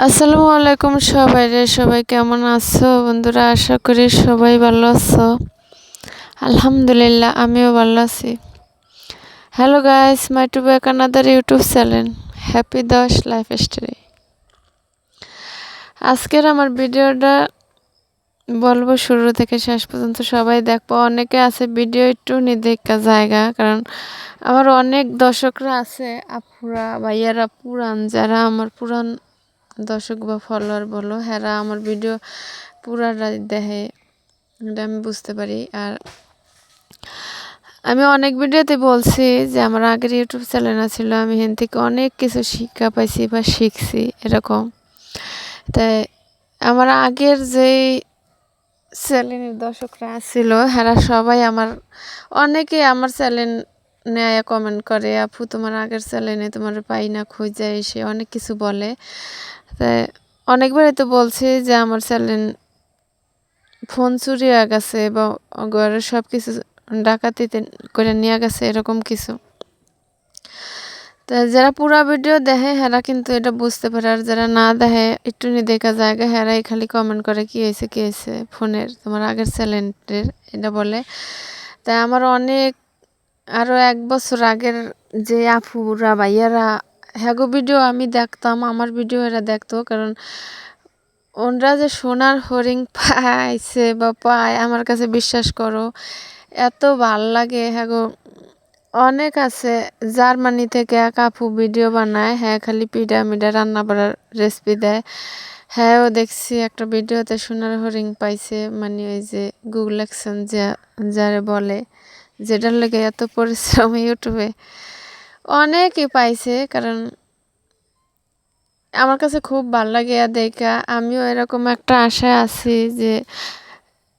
আসসালামু আলাইকুম সবাই কেমন আছো বন্ধুরা? আশা করি সবাই ভালো আছো। আলহামদুলিল্লাহ আমিও ভালো আছি। Hello guys, my to back another YouTube channel happy Das life story. আজকের আমার ভিডিওটা বলবো শুরু থেকে শেষ পর্যন্ত সবাই দেখবো। অনেকে আছে ভিডিও একটু দেখা জায়গা, কারণ আমার অনেক দর্শকরা আছে, আপুরা ভাইয়ারা পুরান, যারা আমার পুরান দর্শক বা ফলোয়ার বলো, হ্যাঁ আমার ভিডিও পুরাটা দেখে, এটা আমি বুঝতে পারি। আর আমি অনেক ভিডিওতে বলছি যে আমার আগের ইউটিউব চ্যানেল ছিল, আমি এখান থেকে অনেক কিছু শিক্ষা পাইছি বা শিখছি এরকম। তাই আমার আগের যেই চ্যানেলের দর্শকরা ছিল, হ্যাঁ সবাই অনেকে আমার চ্যানেল নেয় কমেন্ট করে, আপু তোমার আগের চ্যানেলে তোমার পাই না, খুঁজে এসে অনেক কিছু বলে। তাই অনেকবারই তো বলছি যে আমার চ্যানেল ফোন চুরি হয়ে গেছে বা ঘরের সব কিছু ডাকাতিতে করে নিয়ে গেছে, এরকম কিছু। তা যারা পুরা ভিডিও দেখে হেরা কিন্তু এটা বুঝতে পারে, আর যারা না দেখে একটু দেখা জায়গা, হেরাই খালি কমেন্ট করে কি হয়েছে ফোনের তোমার আগের চ্যানেলের, এটা বলে। তাই আমার অনেক আরও 1 বছর আগের যে আপুরা ভাইয়ারা হ্যাগো ভিডিও আমি দেখতাম, আমার ভিডিও এরা দেখতো, কারণ ওনরা যে সোনার হরিণ পাইছে বা পায়, আমার কাছে বিশ্বাস করো এত ভাল লাগে। হ্যাগো অনেক আছে, জার্মানি থেকে এক আপু ভিডিও বানায়, হ্যাঁ খালি পিঠা মিঠা রান্না করার রেসিপি দেয়। হ্যাঁ ও দেখছি একটা ভিডিওতে সোনার হরিণ পাইছে, মানে ওই যে গুগল অ্যাকশন যারে বলে, যেটার লেগে এত পরিশ্রম ইউটিউবে অনেকে পাইছে। কারণ আমার কাছে খুব ভাল লাগে দেখা, আমিও এরকম একটা আশায় আছি যে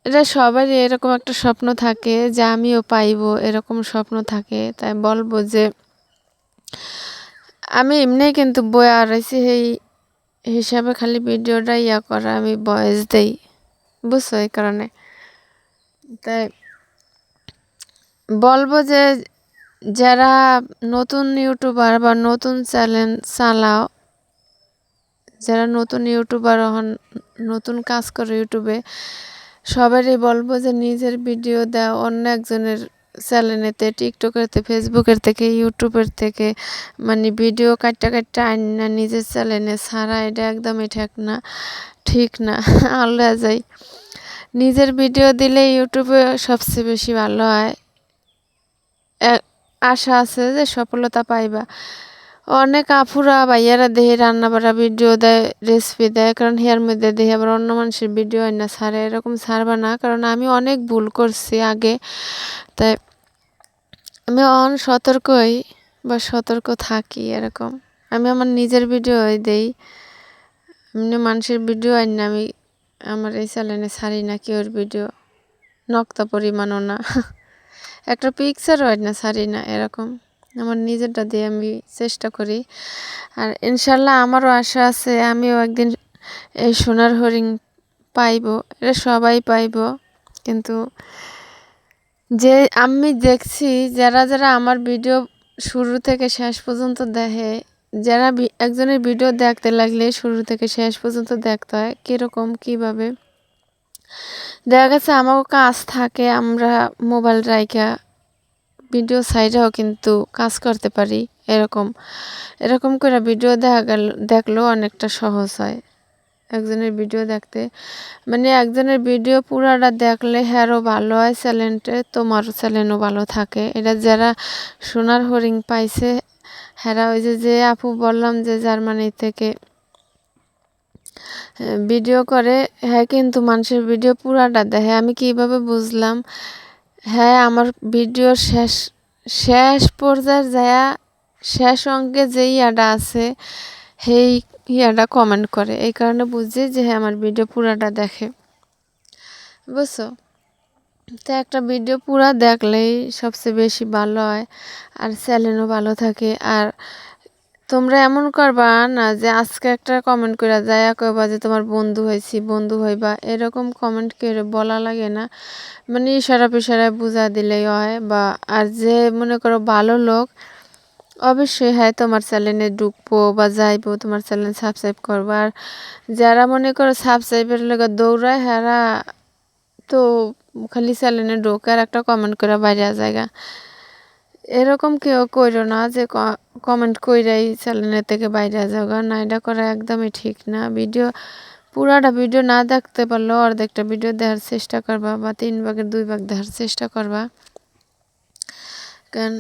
এটা সবারই এরকম একটা স্বপ্ন থাকে যে আমিও পাইবো, এরকম স্বপ্ন থাকে। তাই বলবো যে আমি এমনি কিন্তু বয়ে রয়েছি, সেই হিসাবে খালি ভিডিওটা করা, আমি ভয়েস দেই, বুঝছো? এই কারণে তাই বলবো যে যারা নতুন ইউটিউবার বা নতুন চ্যানেল চালাও, যারা নতুন ইউটিউবার হন, নতুন কাজ করে ইউটিউবে, সবারই বলবো যে নিজের ভিডিও দেওয়া অন্য একজনের চ্যানেলেতে, টিকটকেরতে, ফেসবুকের থেকে, ইউটিউবের থেকে, মানে ভিডিও কাটটা আইন না নিজের চ্যানেলে ছাড়া, এটা একদমই ঠিক না আল্লাহ যাই। নিজের ভিডিও দিলে ইউটিউবে সবচেয়ে বেশি ভালো হয়, আশা আছে যে সফলতা পাইবা। অনেক আফুরা ভাইয়ারা দেহে রান্না বাড়া ভিডিও দেয়, রেসিপি দেয়, কারণ হেয়ার মধ্যে দেহে আবার অন্য মানুষের ভিডিও হয় না ছাড়ে, এরকম ছাড়বা না, কারণ আমি অনেক ভুল করছি আগে। তাই আমি সতর্কই বা সতর্ক থাকি এরকম। আমি আমার নিজের ভিডিও দেই, এমনি মানুষের ভিডিও হয় না, আমি আমার এই চ্যানেলে ছাড়ি না কেউর ভিডিও, নক্তা পরিমাণও না একটা পিকচার হয় না ছাড়ি না, এরকম আমার নিজেরটা দিয়ে আমি চেষ্টা করি। আর ইনশাল্লাহ আমারও আশা আছে আমিও একদিন এই সোনার হরিণ পাইব, এটা সবাই পাইব। কিন্তু যে আমি দেখছি যারা যারা আমার ভিডিও শুরু থেকে শেষ পর্যন্ত দেখে, যারা একজনের ভিডিও দেখতে লাগলে শুরু থেকে শেষ পর্যন্ত দেখতে হয় কীরকম কীভাবে দেখা গেছে। আমারও কাজ থাকে, আমরা মোবাইল রাইখা ভিডিও সাইডেও কিন্তু কাজ করতে পারি, এরকম এরকম করে ভিডিও দেখলেও অনেকটা সহজ হয় একজনের ভিডিও দেখতে। মানে একজনের ভিডিও পুরাটা দেখলে হ্যারও ভালো হয় চ্যানেলটা, তোমার চ্যানেলও ভালো থাকে। এটা যারা সোনার হরিণ পাইছে হ্যারা ওই যে আপু বললাম যে জার্মানি থেকে ভিডিও করে, হ্যাঁ কিন্তু মানুষের ভিডিও পুরাটা দেখে। আমি কিভাবে বুঝলাম? হ্যাঁ আমার ভিডিওর শেষ পর্যায়ে যায়া শেষ অঙ্কে যে ইয়াটা আছে সেই ইয়াটা কমেন্ট করে, এই কারণে বুঝছি যে হ্যাঁ আমার ভিডিও পুরাটা দেখে, বুঝছো? তো একটা ভিডিও পুরা দেখলেই সবচেয়ে বেশি ভালো হয়, আর চ্যানেলও ভালো থাকে। আর তোমরা এমন করবা না যে আজকে একটা কমেন্ট করে যায় কইবা যে তোমার বন্ধু হয়েছি, বন্ধু হইবা, এরকম কমেন্ট করে বলা লাগে না, মানে ইশারা পিশারায় বুঝা দিলেই হয়। বা আর যে মনে করো ভালো লোক, অবশ্যই হ্যাঁ, তোমার চ্যানেলে ঢুকবো বা যাইবো, তোমার চ্যানেল সাবস্ক্রাইব করবো। আর যারা মনে করো সাবস্ক্রাইবের লেগে দৌড়ায় হেরা তো খালি চ্যানেলে ঢোকে আর একটা কমেন্ট করে বাইরে জায়গা। এরকম কেউ কইরো না যে কমেন্ট কইরাই চ্যানেলের থেকে বাইরে যাওগা, না এটা করা একদমই ঠিক না। পুরাটা ভিডিও না দেখতে পারলেও অর্ধেকটা ভিডিও দেখার চেষ্টা করবা বা 3/2 ভাগ দেখার চেষ্টা করবা। কারণ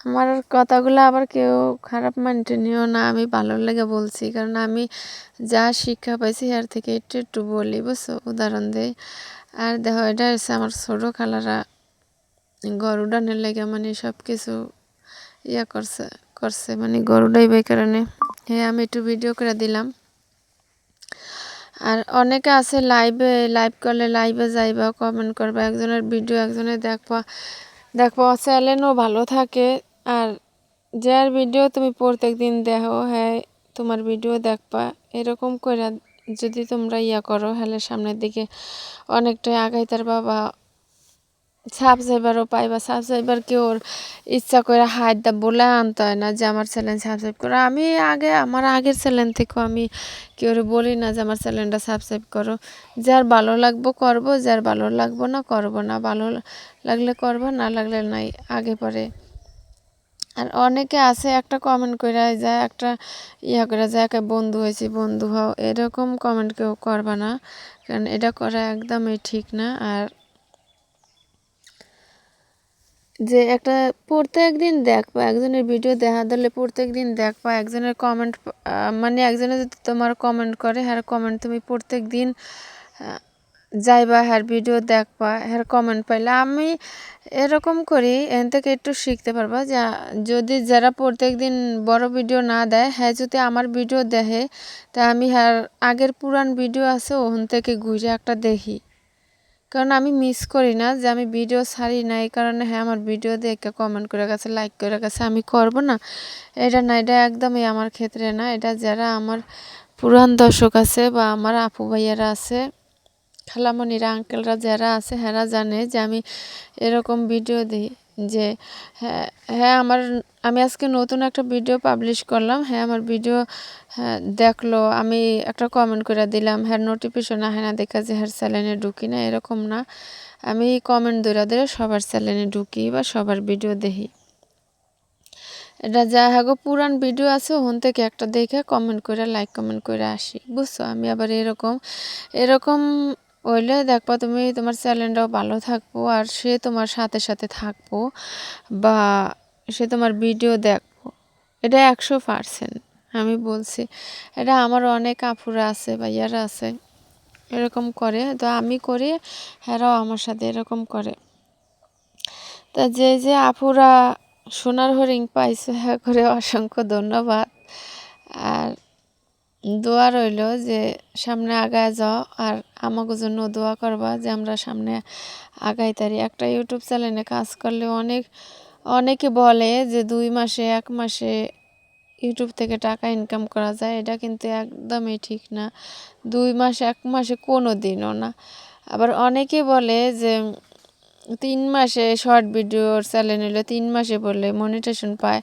আমার কথাগুলো আবার কেউ খারাপ মানতে নিও না, আমি ভালো লেগে বলছি। কারণ আমি যা শিক্ষা পাইছি এর থেকে একটু একটু বলি, বুঝছো, উদাহরণ দেই। আর দেখো এটা হচ্ছে আমার ছোট খালারা গরু ডানের লেগে মানে সব কিছু ইয়া করছে করছে মানে গরু ডাইবার কারণে হ্যাঁ আমি একটু ভিডিও করে দিলাম। আর অনেকে আছে লাইভ করলে লাইভে যাইবা, কমেন্ট করবা, একজনের ভিডিও একজনের দেখবা দেখবা চ্যানেলও ভালো থাকে। আর যার ভিডিও তুমি প্রত্যেক দিন দেখো হ্যাঁ তোমার ভিডিও দেখবা, এরকম করে যদি তোমরা ইয়া করো হলে সামনের দিকে অনেকটাই আগাইতার বা সাবস্ক্রাইবারও পাইবা। সাবস্ক্রাইবার কেউ ইচ্ছা করে হাত দা বলে আনতে হয় না যে আমার চ্যানেল সাবস্ক্রাইব করো। আমি আমার আগের চ্যানেল থেকেও আমি কেউ বলি না যে আমার চ্যানেলটা সাবস্ক্রাইব করো। যার ভালো লাগবো করবো, যার ভালো লাগবো না করবো না, ভালো লাগলে করবো, না লাগলে নাই, আগে পরে। আর অনেকে আছে একটা কমেন্ট করে যায়, একটা ইয়া করে যায়, একে বন্ধু হয়েছি বন্ধু হও, এরকম কমেন্ট কেউ করবা না, কারণ এটা করা একদমই ঠিক না। আর যে একটা প্রত্যেক দিন দেখবা একজনের ভিডিও দেখা দিলে প্রত্যেক দিন দেখবা একজনের কমেন্ট, মানে একজনে যদি তোমার কমেন্ট করে হ্যার কমেন্ট তুমি প্রত্যেক দিন যাইবা, হ্যার ভিডিও দেখবা, হ্যার কমেন্ট পাইলে আমি এরকম করি এখান থেকে একটু শিখতে পারবা। যে যদি যারা প্রত্যেক দিন বড় ভিডিও না দেয় হ্যাঁ যদি আমার ভিডিও দেখে, তা আমি হ্যার আগের পুরান ভিডিও আছে ওখান থেকে ঘুরে একটা দেখি। কারণ আমি মিস করি না যে আমি ভিডিও ছাড়ি না, এই কারণে হ্যাঁ আমার ভিডিও দেখে কমেন্ট করে গেছে, লাইক করে গেছে, আমি করব না এটা না, এটা একদমই আমার ক্ষেত্রে না। এটা যারা আমার পুরান দর্শক আছে বা আমার আপু ভাইয়ারা আছে, খালামণিরা আঙ্কেলরা যারা আছে হ্যাঁ জানে যে আমি এরকম ভিডিও দিই। যে হ্যাঁ হ্যাঁ আমি আজকে নতুন একটা ভিডিও পাবলিশ করলাম, হ্যাঁ আমার ভিডিও হ্যাঁ দেখলো, আমি একটা কমেন্ট করে দিলাম, হ্যাঁ নোটিফিকেশন আহে না দেখা যে হ্যাঁ চ্যানেলে ঢুকি না, এরকম না। আমি কমেন্ট ধরে সবার চ্যানেলে ঢুকি বা সবার ভিডিও দেখি। এটা যা হ্যাঁ পুরান ভিডিও আছে ওখান থেকে একটা দেখে কমেন্ট করে লাইক কমেন্ট করে আসি, বুঝছো। আমি আবার এরকম হইলে দেখবা তুমি তোমার চ্যানেলটাও ভালো থাকবো আর সে তোমার সাথে সাথে থাকবো বা সে তোমার ভিডিও দেখবো। এটা 100% আমি বলছি। এটা আমার অনেক আপুরা আছে ভাইয়ারা আছে এরকম করে, তো আমি করি, হ্যাঁরাও আমার সাথে এরকম করে। তা যে যে আপুরা সোনার হরিণ পাইছে হ্যাঁ করে অসংখ্য ধন্যবাদ। আর দোয়া রইল যে সামনে আগায় যাও, আর আমাকে জন্য দোয়া করবা যে আমরা সামনে আগাইতারি। একটা ইউটিউব চ্যানেলে কাজ করলে অনেকে বলে যে 2 মাসে 1 মাসে ইউটিউব থেকে টাকা ইনকাম করা যায়, এটা কিন্তু একদমই ঠিক না। 2 মাস 1 মাসে কোনো দিনও না। আবার অনেকে বলে যে 3 মাসে শর্ট ভিডিওর চ্যানেল হলে 3 মাসে বললে মনিটেশন পায়।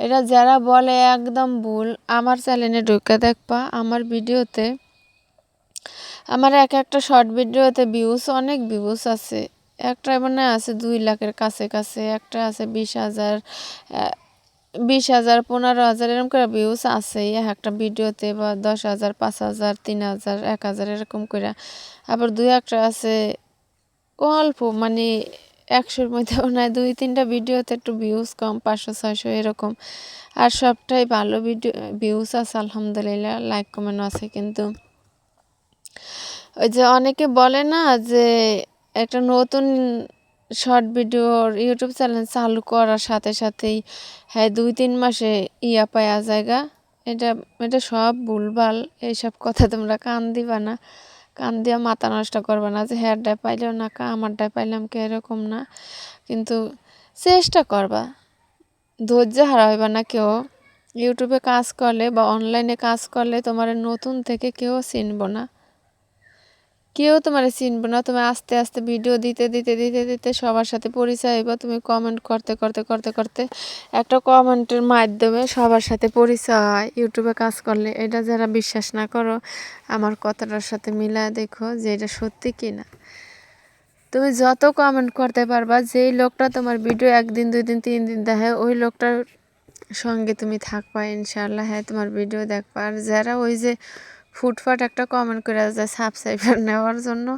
এটা যারা বলে একদম ভুল। আমার চ্যানেলে ঢুকে দেখবা আমার ভিডিওতে, আমার একটা শর্ট ভিডিওতে অনেক ভিউজ আছে। একটা মানে আছে 2 লাখের কাছে কাছে, একটা আছে 20,000, 20,000, 15,000 এরকম করে ভিউজ আছে একটা ভিডিওতে, বা 10,000, 5,000, 3,000, 1,000 এরকম করে। আবার 2-1টা আছে অল্প মানে 100-র মধ্যেও নয়, 2-3টা ভিডিওতে একটু ভিউজ কম, 500-600 এরকম। আর সবটাই ভালো ভিউজ আছে আলহামদুলিল্লাহ, লাইক কমেন্ট আছে। কিন্তু ওই যে অনেকে বলে না যে একটা নতুন শর্ট ভিডিওর ইউটিউব চ্যানেল চালু করার সাথে সাথেই হ্যাঁ 2-3 মাসে ইয়া পাওয়া জায়গা, এটা এটা সব ভুলভাল। এইসব কথা তোমরা কান দিবা না, কান দিয়া মাথা নষ্ট করবা না যে হ্যারটায় পাইলেও না কা আমারটায় পাইলাম কে, এরকম না। কিন্তু চেষ্টা করবা, ধৈর্য হারাইবা না কেউ। ইউটিউবে কাজ করলে বা অনলাইনে কাজ করলে তোমার নতুন থেকে কেউ চিনব না। কেউ তোমারে চিনবে না। তুমি আস্তে, আস্তে ভিডিও দিতে সবার সাথে পরিচয় হইবা। তুমি কমেন্ট করতে একটা কমেন্টের মাধ্যমে সবার সাথে পরিচয় হয় ইউটিউবে কাজ করলে। এটা যারা বিশ্বাস না করো আমার কথাটার সাথে মিলায় দেখো যে এটা সত্যি কিনা। তুমি যত কমেন্ট করতে পারবা, যেই লোকটা তোমার ভিডিও 1 দিন 2 দিন 3 দিন দেখে ওই লোকটার সঙ্গে তুমি থাকবা ইনশাআল্লাহ। হ্যাঁ, তোমার ভিডিও দেখবা। আর যারা ওই যে ফুটফাট একটা কমেন্ট করে যায় সাবস্ক্রাইবার নেওয়ার জন্য,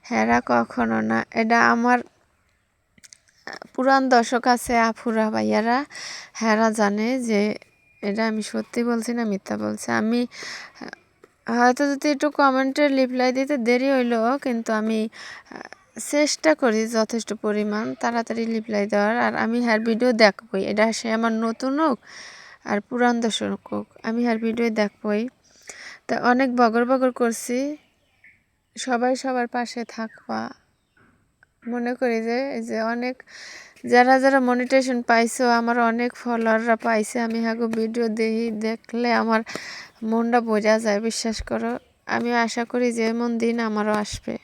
হেরা কখনো না। এটা আমার পুরান দর্শক আছে আপুরা ভাইয়ারা, হেরা জানে যে এটা আমি সত্যি বলছি না মিথ্যা বলছি। আমি হয়তো যদি একটু কমেন্টের রিপ্লাই দিতে দেরি হইলো, কিন্তু আমি চেষ্টা করি যথেষ্ট পরিমাণ তাড়াতাড়ি রিপ্লাই দেওয়ার। আর আমি হ্যার ভিডিও দেখবই, এটা সে আমার নতুন হোক আর পুরান দর্শক হোক, আমি হ্যার ভিডিও দেখবই। তা অনেক বগর করছি, সবাই সবার পাশে থাকবা। মনে করি যে অনেক যারা মনিটেশন পাইছো, আমার অনেক ফলোয়াররা পাইছে, আমি হাগো ভিডিও দেখলে আমার মনটা বোঝা যায়, বিশ্বাস করো। আমি আশা করি যে এমন দিন আমারও আসবে।